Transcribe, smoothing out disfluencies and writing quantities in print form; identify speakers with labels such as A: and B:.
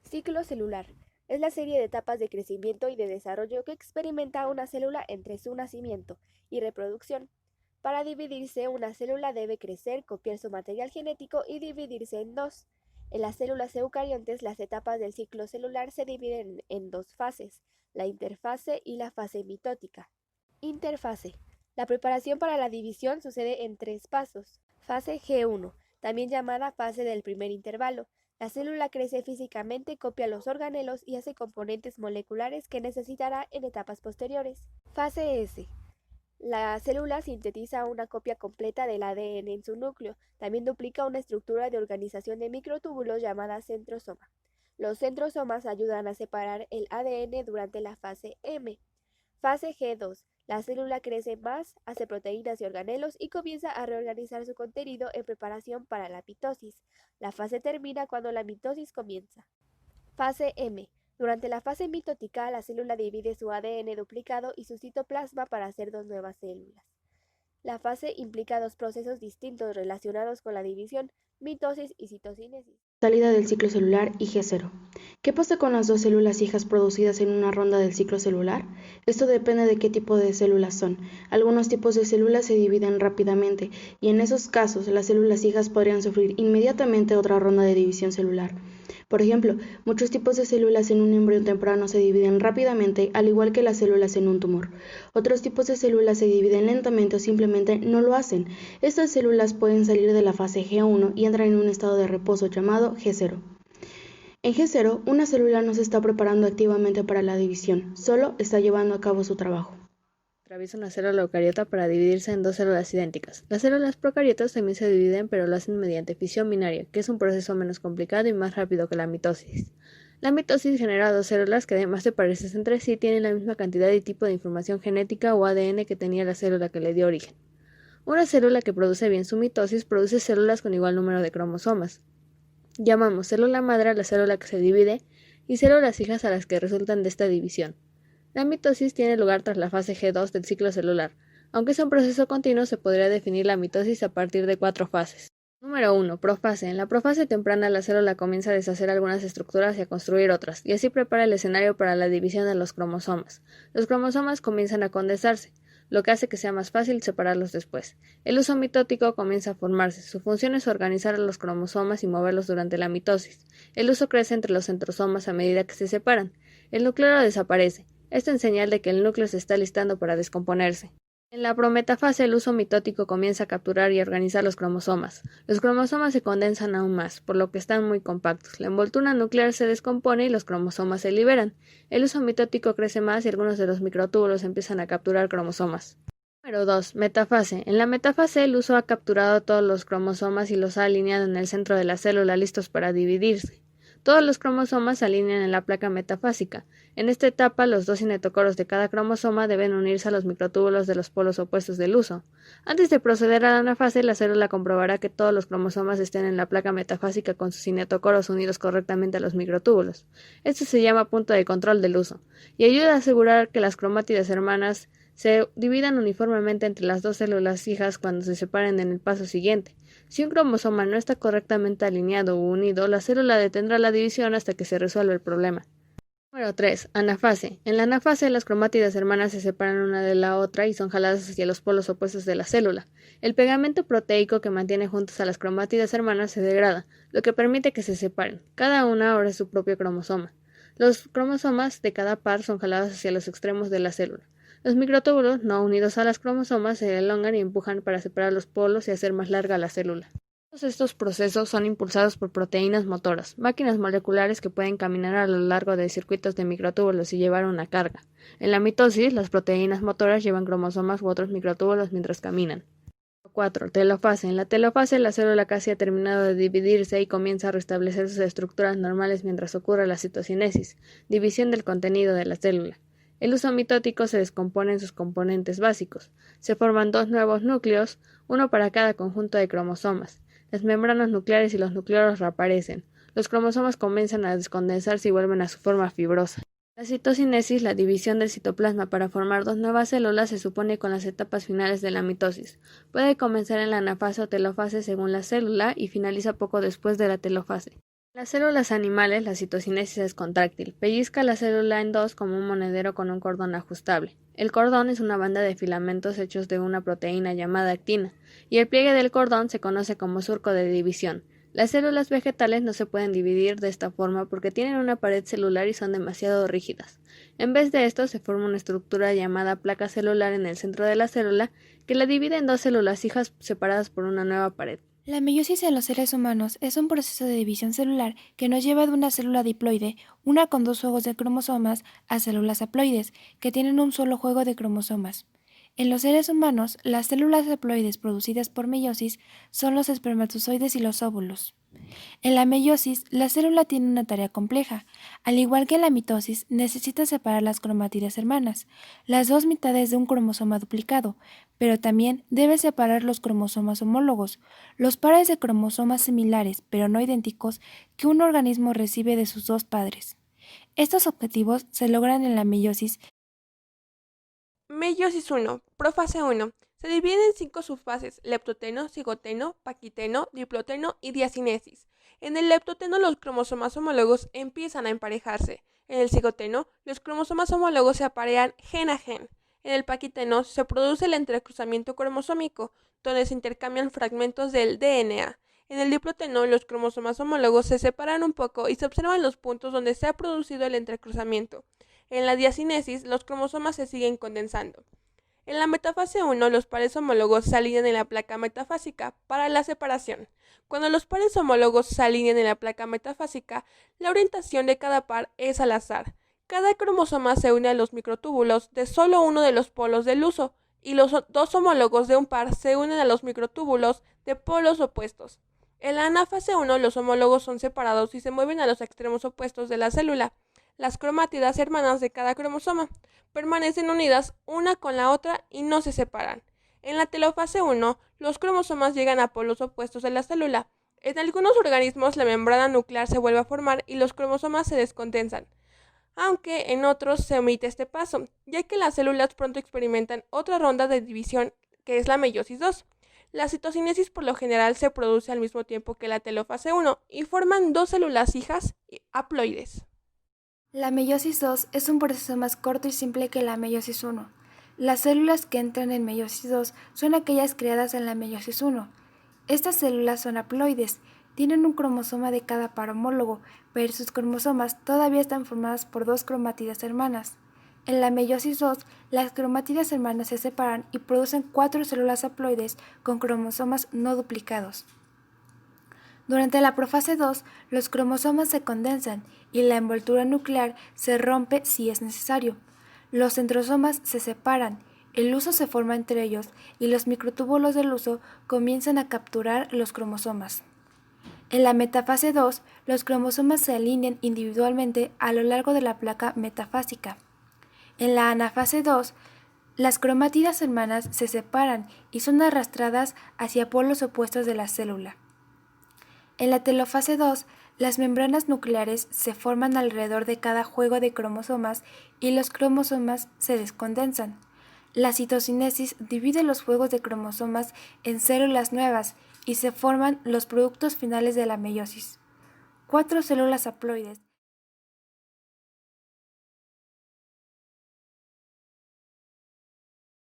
A: Ciclo celular. Es la serie de etapas de crecimiento y de desarrollo que experimenta una célula entre su nacimiento y reproducción. Para dividirse, una célula debe crecer, copiar su material genético y dividirse en dos. En las células eucariontes, las etapas del ciclo celular se dividen en dos fases, la interfase y la fase mitótica. Interfase. La preparación para la división sucede en tres pasos. Fase G1, también llamada fase del primer intervalo. La célula crece físicamente, copia los organelos y hace componentes moleculares que necesitará en etapas posteriores. Fase S. La célula sintetiza una copia completa del ADN en su núcleo. También duplica una estructura de organización de microtúbulos llamada centrosoma. Los centrosomas ayudan a separar el ADN durante la fase M. Fase G2. La célula crece más, hace proteínas y organelos y comienza a reorganizar su contenido en preparación para la mitosis. La fase termina cuando la mitosis comienza. Fase M. Durante la fase mitótica, la célula divide su ADN duplicado y su citoplasma para hacer dos nuevas células. La fase implica dos procesos distintos relacionados con la división, mitosis y citocinesis.
B: Salida del ciclo celular y G0. ¿Qué pasa con las dos células hijas producidas en una ronda del ciclo celular? Esto depende de qué tipo de células son. Algunos tipos de células se dividen rápidamente y en esos casos las células hijas podrían sufrir inmediatamente otra ronda de división celular. Por ejemplo, muchos tipos de células en un embrión temprano se dividen rápidamente, al igual que las células en un tumor. Otros tipos de células se dividen lentamente o simplemente no lo hacen. Estas células pueden salir de la fase G1 y entrar en un estado de reposo llamado G0. En G0, una célula no se está preparando activamente para la división, solo está llevando a cabo su trabajo.
C: Atraviesa una célula eucariota para dividirse en dos células idénticas. Las células procariotas también se dividen, pero lo hacen mediante fisión binaria, que es un proceso menos complicado y más rápido que la mitosis. La mitosis genera dos células que, además de parecerse entre sí, tienen la misma cantidad y tipo de información genética o ADN que tenía la célula que le dio origen. Una célula que produce bien su mitosis produce células con igual número de cromosomas. Llamamos célula madre a la célula que se divide y células hijas a las que resultan de esta división. La mitosis tiene lugar tras la fase G2 del ciclo celular. Aunque es un proceso continuo, se podría definir la mitosis a partir de 4 fases. Número 1. Profase. En la profase temprana la célula comienza a deshacer algunas estructuras y a construir otras, y así prepara el escenario para la división de los cromosomas. Los cromosomas comienzan a condensarse, lo que hace que sea más fácil separarlos después. El uso mitótico comienza a formarse. Su función es organizar a los cromosomas y moverlos durante la mitosis. El uso crece entre los centrosomas a medida que se separan. El nucleolo desaparece. Esto es señal de que el núcleo se está listando para descomponerse. En la prometafase, el uso mitótico comienza a capturar y organizar los cromosomas. Los cromosomas se condensan aún más, por lo que están muy compactos. La envoltura nuclear se descompone y los cromosomas se liberan. El uso mitótico crece más y algunos de los microtúbulos empiezan a capturar cromosomas. Número 2. Metafase. En la metafase, el uso ha capturado todos los cromosomas y los ha alineado en el centro de la célula listos para dividirse. Todos los cromosomas se alinean en la placa metafásica. En esta etapa, los dos cinetocoros de cada cromosoma deben unirse a los microtúbulos de los polos opuestos del uso. Antes de proceder a la anafase, la célula comprobará que todos los cromosomas estén en la placa metafásica con sus cinetocoros unidos correctamente a los microtúbulos. Esto se llama punto de control del uso, y ayuda a asegurar que las cromátidas hermanas se dividan uniformemente entre las dos células hijas cuando se separen en el paso siguiente. Si un cromosoma no está correctamente alineado o unido, la célula detendrá la división hasta que se resuelva el problema. Número 3. Anafase. En la anafase, las cromátidas hermanas se separan una de la otra y son jaladas hacia los polos opuestos de la célula. El pegamento proteico que mantiene juntas a las cromátidas hermanas se degrada, lo que permite que se separen. Cada una ahora es su propio cromosoma. Los cromosomas de cada par son jalados hacia los extremos de la célula. Los microtúbulos, no unidos a las cromosomas, se elongan y empujan para separar los polos y hacer más larga la célula. Todos estos procesos son impulsados por proteínas motoras, máquinas moleculares que pueden caminar a lo largo de circuitos de microtúbulos y llevar una carga. En la mitosis, las proteínas motoras llevan cromosomas u otros microtúbulos mientras caminan. 4. Telofase. En la telofase, la célula casi ha terminado de dividirse y comienza a restablecer sus estructuras normales mientras ocurre la citocinesis, división del contenido de la célula. El uso mitótico se descompone en sus componentes básicos. Se forman dos nuevos núcleos, uno para cada conjunto de cromosomas. Las membranas nucleares y los nucleolos reaparecen. Los cromosomas comienzan a descondensarse y vuelven a su forma fibrosa. La citocinesis, la división del citoplasma para formar dos nuevas células, se supone con las etapas finales de la mitosis. Puede comenzar en la anafase o telofase según la célula y finaliza poco después de la telofase. En las células animales, la citocinesis es contráctil. Pellizca la célula en dos como un monedero con un cordón ajustable. El cordón es una banda de filamentos hechos de una proteína llamada actina, y el pliegue del cordón se conoce como surco de división. Las células vegetales no se pueden dividir de esta forma porque tienen una pared celular y son demasiado rígidas. En vez de esto, se forma una estructura llamada placa celular en el centro de la célula que la divide en dos células hijas separadas por una nueva pared.
D: La meiosis en los seres humanos es un proceso de división celular que nos lleva de una célula diploide, una con dos juegos de cromosomas, a células haploides, que tienen un solo juego de cromosomas. En los seres humanos, las células haploides producidas por meiosis son los espermatozoides y los óvulos. En la meiosis, la célula tiene una tarea compleja. Al igual que en la mitosis, necesita separar las cromátides hermanas, las dos mitades de un cromosoma duplicado, pero también debe separar los cromosomas homólogos, los pares de cromosomas similares, pero no idénticos, que un organismo recibe de sus dos padres. Estos objetivos se logran en la meiosis.
E: Meiosis 1, profase 1. Se divide en 5 subfases: leptoteno, cigoteno, paquiteno, diploteno y diacinesis. En el leptoteno los cromosomas homólogos empiezan a emparejarse. En el cigoteno los cromosomas homólogos se aparean gen a gen. En el paquiteno se produce el entrecruzamiento cromosómico, donde se intercambian fragmentos del DNA. En el diploteno los cromosomas homólogos se separan un poco y se observan los puntos donde se ha producido el entrecruzamiento. En la diacinesis los cromosomas se siguen condensando. En la metafase 1, los pares homólogos se alinean en la placa metafásica para la separación. Cuando los pares homólogos se alinean en la placa metafásica, la orientación de cada par es al azar. Cada cromosoma se une a los microtúbulos de solo uno de los polos del uso, y los dos homólogos de un par se unen a los microtúbulos de polos opuestos. En la anafase 1, los homólogos son separados y se mueven a los extremos opuestos de la célula. Las cromátidas hermanas de cada cromosoma permanecen unidas una con la otra y no se separan. En la telofase 1, los cromosomas llegan a polos opuestos de la célula. En algunos organismos la membrana nuclear se vuelve a formar y los cromosomas se descondensan, aunque en otros se omite este paso, ya que las células pronto experimentan otra ronda de división, que es la meiosis 2. La citocinesis por lo general se produce al mismo tiempo que la telofase 1 y forman dos células hijas haploides.
D: La meiosis 2 es un proceso más corto y simple que la meiosis 1. Las células que entran en meiosis 2 son aquellas creadas en la meiosis 1. Estas células son haploides, tienen un cromosoma de cada par homólogo, pero sus cromosomas todavía están formadas por dos cromátidas hermanas. En la meiosis 2, las cromátidas hermanas se separan y producen 4 células haploides con cromosomas no duplicados. Durante la profase 2, los cromosomas se condensan y la envoltura nuclear se rompe si es necesario. Los centrosomas se separan, el huso se forma entre ellos y los microtúbulos del huso comienzan a capturar los cromosomas. En la metafase 2, los cromosomas se alinean individualmente a lo largo de la placa metafásica. En la anafase 2, las cromátidas hermanas se separan y son arrastradas hacia polos opuestos de la célula. En la telofase 2, las membranas nucleares se forman alrededor de cada juego de cromosomas y los cromosomas se descondensan. La citocinesis divide los juegos de cromosomas en células nuevas y se forman los productos finales de la meiosis. 4 células haploides